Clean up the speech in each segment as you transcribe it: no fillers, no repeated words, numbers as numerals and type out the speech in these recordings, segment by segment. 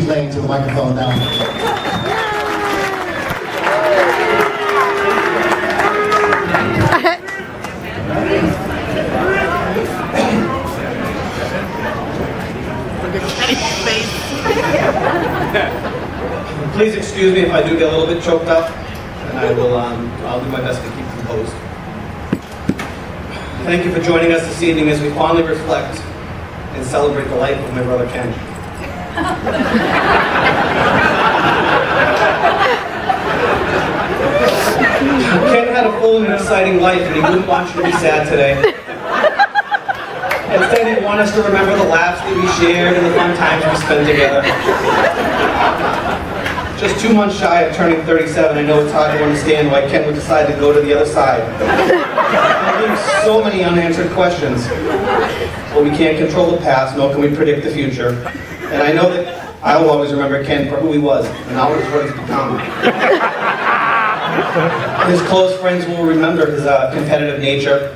Layne to the microphone now. Please excuse me if I do get a little bit choked up, and I'll do my best to keep composed. Thank you for joining us this evening as we fondly reflect and celebrate the life of my brother Ken. Ken had a full and exciting life, and he wouldn't want you to be sad today. Instead, he'd want us to remember the laughs that we shared and the fun times we spent together. Just 2 months shy of turning 37, I know it's hard to understand why Ken would decide to go to the other side. There leaves so many unanswered questions. Well, we can't control the past, nor can we predict the future. And I know that I will always remember Ken for who he was, and not what he's become. His close friends will remember his competitive nature,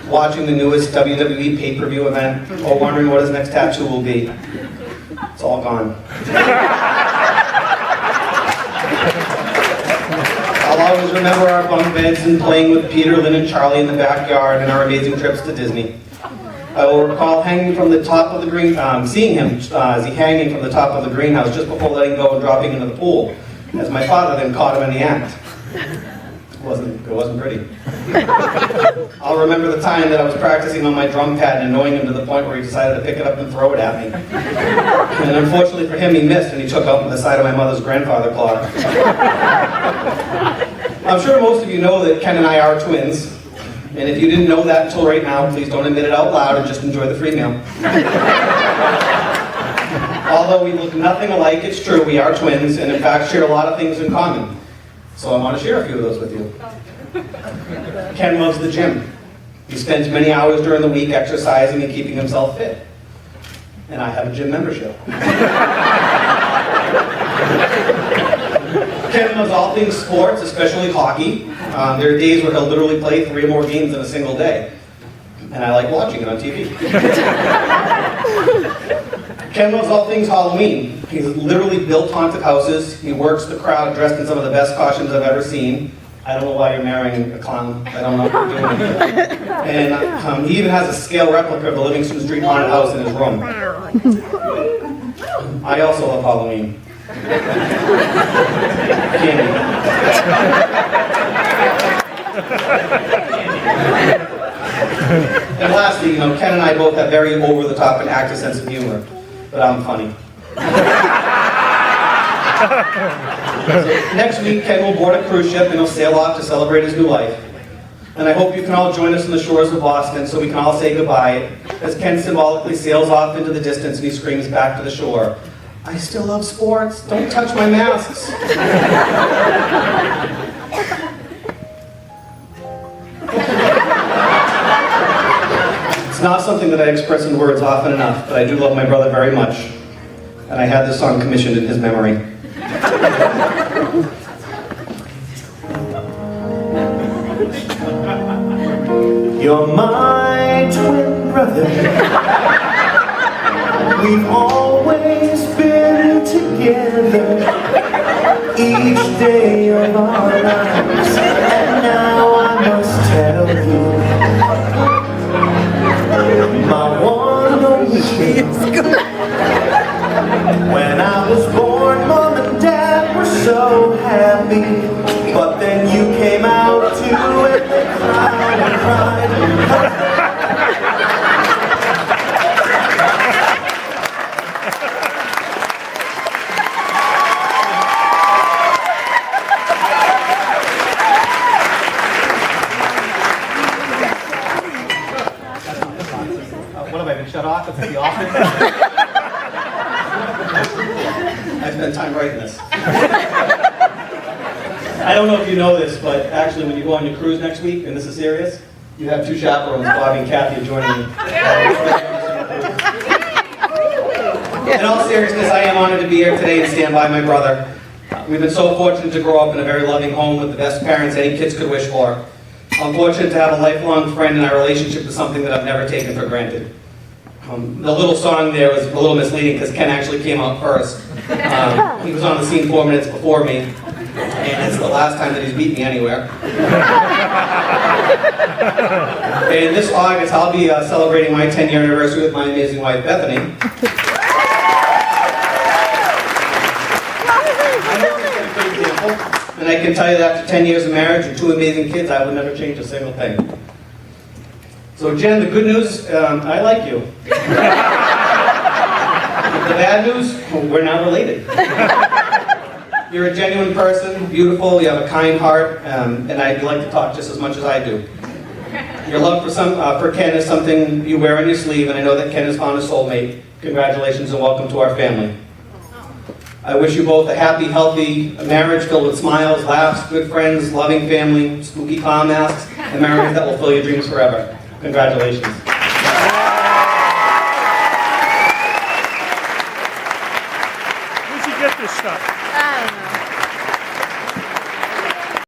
watching the newest WWE pay-per-view event, or wondering what his next tattoo will be. It's all gone. I'll always remember our bunk beds and playing with Peter, Lynn, and Charlie in the backyard and our amazing trips to Disney. I will recall hanging from the top of the seeing him as he hanging from the top of the greenhouse just before letting go and dropping into the pool, as my father then caught him in the act. It wasn't pretty. I'll remember the time that I was practicing on my drum pad and annoying him to the point where he decided to pick it up and throw it at me. And unfortunately for him, he missed and he took out the side of my mother's grandfather clock. I'm sure most of you know that Ken and I are twins. And if you didn't know that until right now, please don't admit it out loud and just enjoy the free meal. Although we look nothing alike, it's true, we are twins, and in fact share a lot of things in common. So I want to share a few of those with you. Ken loves the gym. He spends many hours during the week exercising and keeping himself fit. And I have a gym membership. Ken loves all things sports, especially hockey. There are days where he'll literally play 3 or more games in a single day. And I like watching it on TV. Ken loves all things Halloween. He's literally built haunted houses. He works the crowd dressed in some of the best costumes I've ever seen. I don't know why you're marrying a clown. I don't know what you're doing. And he even has a scale replica of the Livingston Street haunted house in his room. I also love Halloween. Candy. And lastly, Ken and I both have very over-the-top and active sense of humor. But I'm funny. Next week, Ken will board a cruise ship and he'll sail off to celebrate his new life. And I hope you can all join us on the shores of Boston so we can all say goodbye as Ken symbolically sails off into the distance and he screams back to the shore, "I still love sports. Don't touch my masks." It's not something that I express in words often enough, but I do love my brother very much. And I had this song commissioned in his memory. You're my twin brother. We've always been together each day of our lives. And now I must tell you, my one and only child. When I was born, Mom and Dad were so happy, but then you came out too and they cried and cried. What have I been shut off? It's the office. I spent time writing this. I don't know if you know this, but actually when you go on your cruise next week, and this is serious, you have 2 chaperones, Bobby and Kathy, are joining you. In all seriousness, I am honored to be here today and stand by my brother. We've been so fortunate to grow up in a very loving home with the best parents any kids could wish for. I'm fortunate to have a lifelong friend, and our relationship is something that I've never taken for granted. The little song there was a little misleading because Ken actually came out first. He was on the scene 4 minutes before me, and it's the last time that he's beat me anywhere. And this August, I'll be celebrating my 10-year anniversary with my amazing wife, Bethany. And I can tell you that after 10 years of marriage and 2 amazing kids, I would never change a single thing. So Jen, the good news, I like you. The bad news, we're not related. You're a genuine person, beautiful, you have a kind heart, and you like to talk just as much as I do. Your love for Ken is something you wear on your sleeve, and I know that Ken has found a soulmate. Congratulations and welcome to our family. I wish you both a happy, healthy marriage filled with smiles, laughs, good friends, loving family, spooky clown masks, and memories that will fill your dreams forever. Congratulations. Where'd you get this stuff? I don't know.